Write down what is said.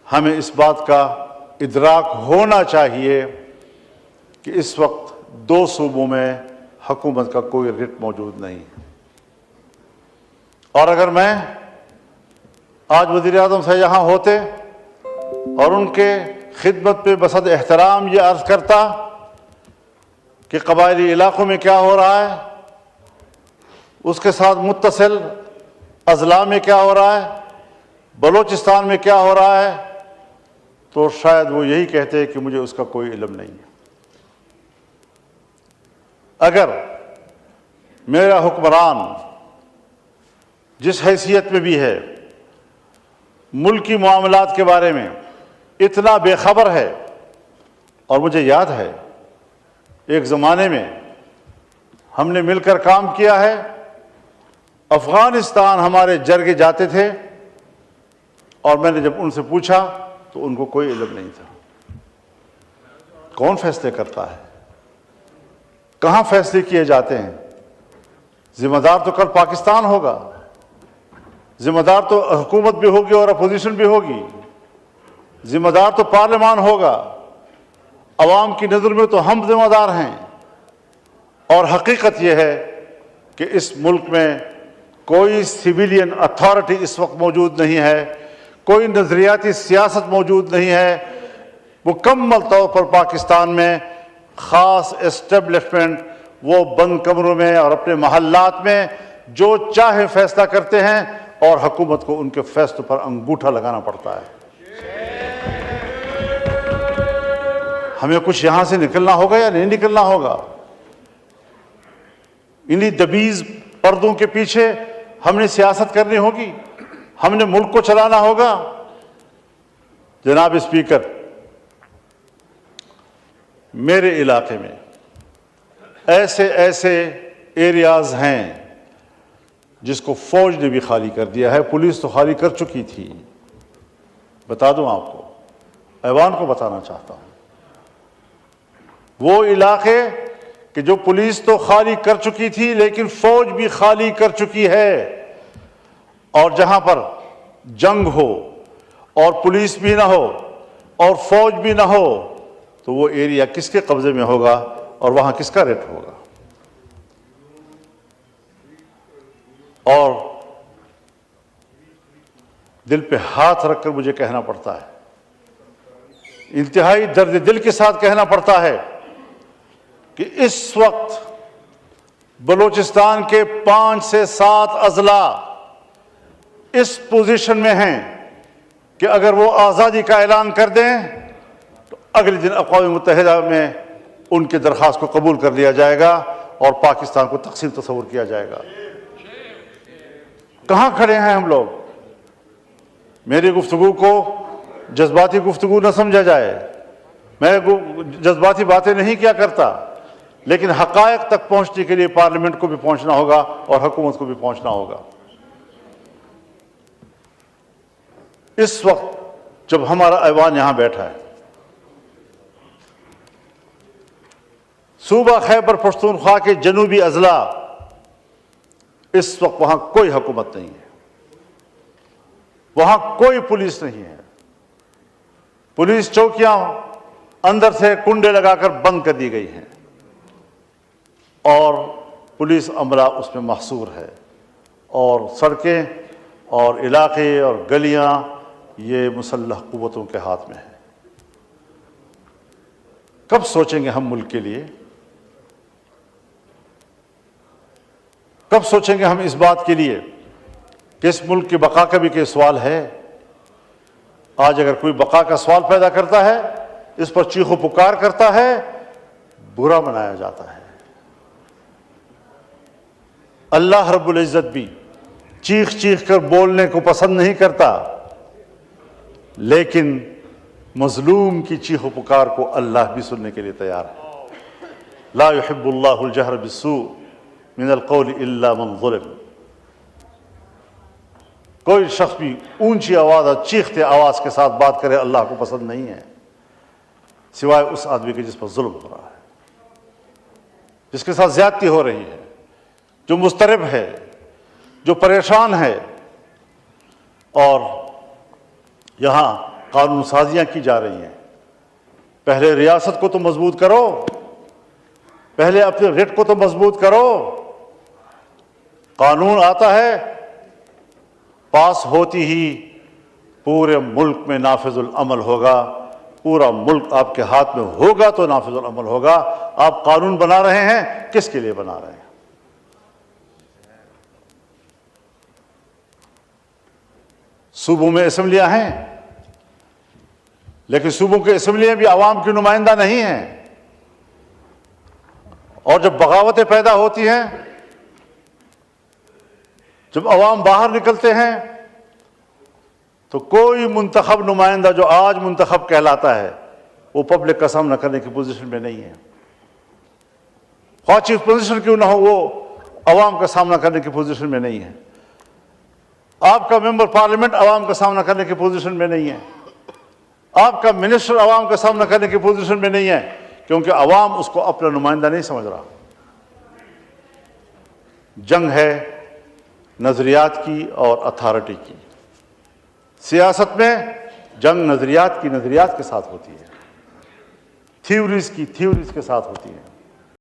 हमें इस बात का इदराक होना चाहिए कि इस वक्त दो सूबों में हुकूमत का कोई रिट मौजूद नहीं है। और अगर मैं आज वज़ीर आज़म से यहाँ होते और उनके खिदमत पे बसद एहतराम ये अर्ज़ करता कि कबायली इलाकों में क्या हो रहा है, उसके साथ मुत्तसिल अज़ला में क्या हो रहा है, बलूचिस्तान में क्या हो रहा है, तो शायद वो यही कहते कि मुझे उसका कोई इल्म नहीं है। अगर मेरा हुक्मरान जिस हैसियत में भी है मुल्की मामलात के बारे में इतना बेखबर है, और मुझे याद है एक ज़माने में हमने मिलकर काम किया है, अफ़गानिस्तान हमारे जरगे जाते थे और मैंने जब उनसे पूछा तो उनको कोई इल्म नहीं था। कौन फैसले करता है, कहाँ फैसले किए जाते हैं? जिम्मेदार तो कल पाकिस्तान होगा, जिम्मेदार तो हुकूमत भी होगी और अपोजिशन भी होगी, जिम्मेदार तो पार्लियामान होगा। अवाम की नज़र में तो हम जिम्मेदार हैं। और हकीकत यह है कि इस मुल्क में कोई सिविलियन अथॉरिटी इस वक्त मौजूद नहीं है, कोई नज़रियाती सियासत मौजूद नहीं है। मुकम्मल तौर पर पाकिस्तान में ख़ास एस्टेब्लिशमेंट वो बंद कमरों में और अपने महल्लात में जो चाहे फैसला करते हैं और हुकूमत को उनके फैसलों पर अंगूठा लगाना पड़ता है। हमें कुछ यहां से निकलना होगा या नहीं निकलना होगा? इन्हीं दबीज पर्दों के पीछे हमने सियासत करनी होगी, हमने मुल्क को चलाना होगा। जनाब स्पीकर, मेरे इलाके में ऐसे ऐसे एरियाज हैं जिसको फौज ने भी खाली कर दिया है, पुलिस तो खाली कर चुकी थी। बता दूं आपको, ऐवान को बताना चाहता हूं, वो इलाके कि जो पुलिस तो खाली कर चुकी थी लेकिन फौज भी खाली कर चुकी है, और जहां पर जंग हो और पुलिस भी ना हो और फौज भी ना हो, तो वो एरिया किसके कब्जे में होगा और वहां किसका रेट होगा? और दिल पे हाथ रखकर मुझे कहना पड़ता है, इंतहाई दर्द दिल के साथ कहना पड़ता है कि इस वक्त बलूचिस्तान के 5 से 7 अजला इस पोजीशन में हैं कि अगर वो आज़ादी का ऐलान कर दें तो अगले दिन अक़वाम मुत्तहिदा में उनकी दरख्वास्त को कबूल कर लिया जाएगा और पाकिस्तान को तक़सीम तस्वुर किया जाएगा। कहाँ खड़े हैं हम लोग? मेरी गुफ्तगू को जज्बाती गुफ्तगू न समझा जाए, मैं जज्बाती बातें नहीं किया करता, लेकिन हक़ायक़ तक पहुँचने के लिए पार्लियामेंट को भी पहुँचना होगा और हुकूमत को भी पहुँचना होगा। इस वक्त जब हमारा ऐवान यहां बैठा है, सूबा खैबर पख्तूनख्वा के जनूबी अजला, इस वक्त वहां कोई हुकूमत नहीं है, वहां कोई पुलिस नहीं है। पुलिस चौकियां अंदर से कुंडे लगाकर बंद कर दी गई हैं और पुलिस अमला उसमें महसूर है, और सड़कें और इलाके और गलियां ये मुसल्लह कुव्वतों के हाथ में है। कब सोचेंगे हम मुल्क के लिए? कब सोचेंगे हम इस बात के लिए कि इस मुल्क की बका का भी कोई सवाल है? आज अगर कोई बका का सवाल पैदा करता है, इस पर चीखो पुकार करता है, बुरा मनाया जाता है। अल्लाह रब्बुल इज़्ज़त भी चीख चीख कर बोलने को पसंद नहीं करता, लेकिन मजलूम की चीखो पुकार को अल्लाह भी सुनने के लिए तैयार है। ला युहिब्बुल्लाहुल जहर बिस्सू मिनल क़ौलि इल्ला मन ज़ुलिम। कोई शख्स भी ऊंची आवाज और चीखते आवाज के साथ बात करे अल्लाह को पसंद नहीं है, सिवाय उस आदमी के जिस पर जुल्म हो रहा है, जिसके साथ ज्यादती हो रही है, जो मुस्तरब है, जो परेशान है। और यहाँ कानून साजियां की जा रही हैं। पहले रियासत को तो मजबूत करो, पहले अपने रेट को तो मजबूत करो। कानून आता है, पास होती ही पूरे मुल्क में नाफिजुल अमल होगा। पूरा मुल्क आपके हाथ में होगा तो नाफिजुल अमल होगा। आप कानून बना रहे हैं, किसके लिए बना रहे हैं? सूबों में असेंबलियां हैं, लेकिन सूबों की असेंबलियां भी आवाम की नुमाइंदा नहीं हैं। और जब बगावतें पैदा होती हैं, जब अवाम बाहर निकलते हैं, तो कोई मुंतखब नुमाइंदा जो आज मुंतखब कहलाता है, वो पब्लिक का सामना करने की पोजीशन में नहीं है। ख्वाह चीफ पोजीशन क्यों ना हो, वो अवाम का सामना करने की पोजीशन में नहीं है। आपका मेंबर पार्लियामेंट अवाम का सामना करने की पोजीशन में नहीं है। आपका मिनिस्टर अवाम का सामना करने की पोजीशन में नहीं है, क्योंकि अवाम उसको अपना नुमाइंदा नहीं समझ रहा। जंग है नजरियात की और अथॉरिटी की। सियासत में जंग नजरियात के साथ होती है, थ्योरीज के साथ होती है।